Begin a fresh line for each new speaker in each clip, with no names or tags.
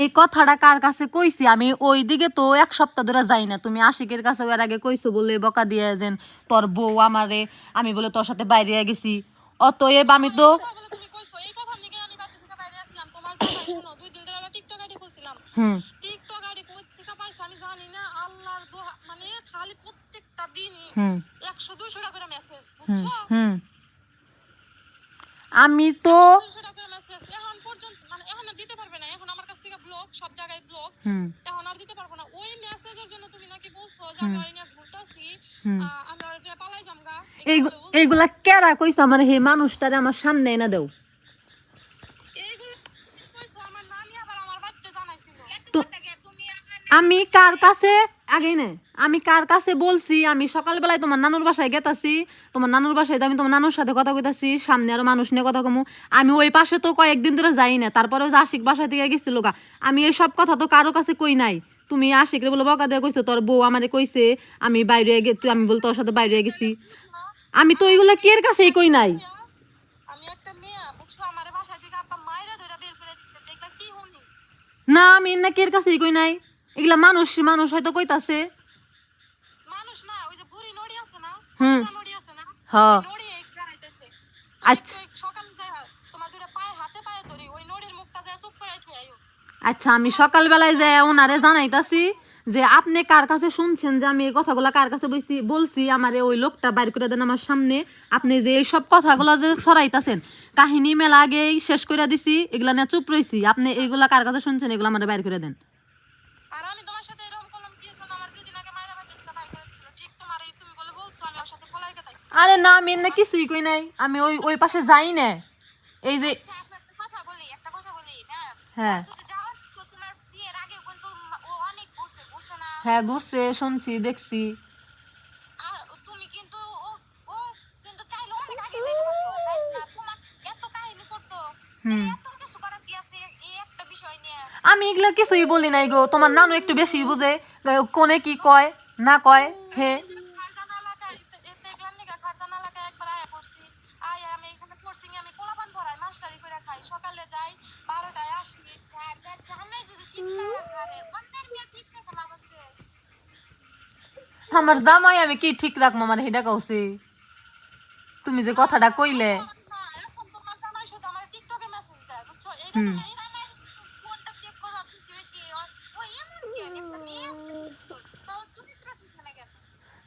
এই কথাটা কার কাছে কইছি আমি? ওই দিকে তো 1 সপ্তাহ ধরে যাই না। তুমি আশিকের কাছে এর আগে কইছো বলে বকা দিয়ে যেন তোর বউ আমারে, আমি বলে তোর সাথে বাইরে গেছি। অতএব আমি তো হুম হুম হুম হুম আমি তো হুম এইগুলা কেরা কইছে আমার? হে মানুষটারে আমার সামনে এনে দেও। আমি কার কাছে আগে নে আমি কার কাছে বলছি? আমি সকালবেলায় তোমার নানুর বাসায় গেতাছি, তোমার নানুর বাসায় আমি তোমার নানুর সাথে কথা কইতাছি, সামনে আরো মানুষ নিয়ে কথা কমু। আমি ওই পাশে তো কয়েকদিন ধরে যাই না, তারপরে আশিক বাসা থেকে গেছিল গা। আমি এই সব কথা তো কারো কাছে কই নাই। তুমি আশিক রে বলে বকা দিয়ে কইছো তোর বউ আমারে কইছে আমি বাইরে গেছি, আমি বল তোর সাথে বাইরে গেছি। আমি তো ওইগুলা কের কাছেই কই নাই। না আমি না কের কাছেই কই নাই। এগুলা মানুষ মানুষ হয়তো কইতাছে। হুম হ্যাঁ আচ্ছা আচ্ছা আমি সকালবেলায় যাই ওনারে জানাইতাছি যে আপনি কার কাছে শুনছেন যে আমি এই কথাগুলা কার কাছে বলছি আমারে ওই লোকটা বাইর করে দেন আমার সামনে। আপনি যে এই সব কথাগুলা যে ছড়াইতাছেন, কাহিনী মেলা আগেই শেষ করে দিছি, এগুলা নিয়ে চুপ রইছি। আপনি এইগুলা কার কাছে শুনছেন এগুলা আমারে বাইর করে দেন। আরে না আমি না কিছুই কই নাই। আমি ওই ওই পাশে যাই না। এই যে হ্যাঁ হ্যাঁ ঘুরছে, শুনছি, দেখছি। আমি এগুলা কিছুই বলি নাই গো। তোমার নানু একটু বেশি বুঝে, কোনে কি কয় না কয়। হে আমার জামাই আমি কি ঠিক রাখবো মানে সেটা কইছি? তুমি যে কথাটা কইলে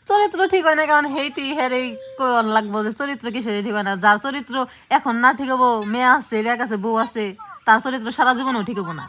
চরিত্র ঠিক হয় না কারণ হেইতি হেরে কোন লাগবো যে চরিত্র কিসের ঠিক হয় না? যার চরিত্র এখন না ঠিক হবো, মেয়ে আছে, ব্যাগ আছে, বউ আছে, তার চরিত্র সারা জীবনও ঠিক হবো না।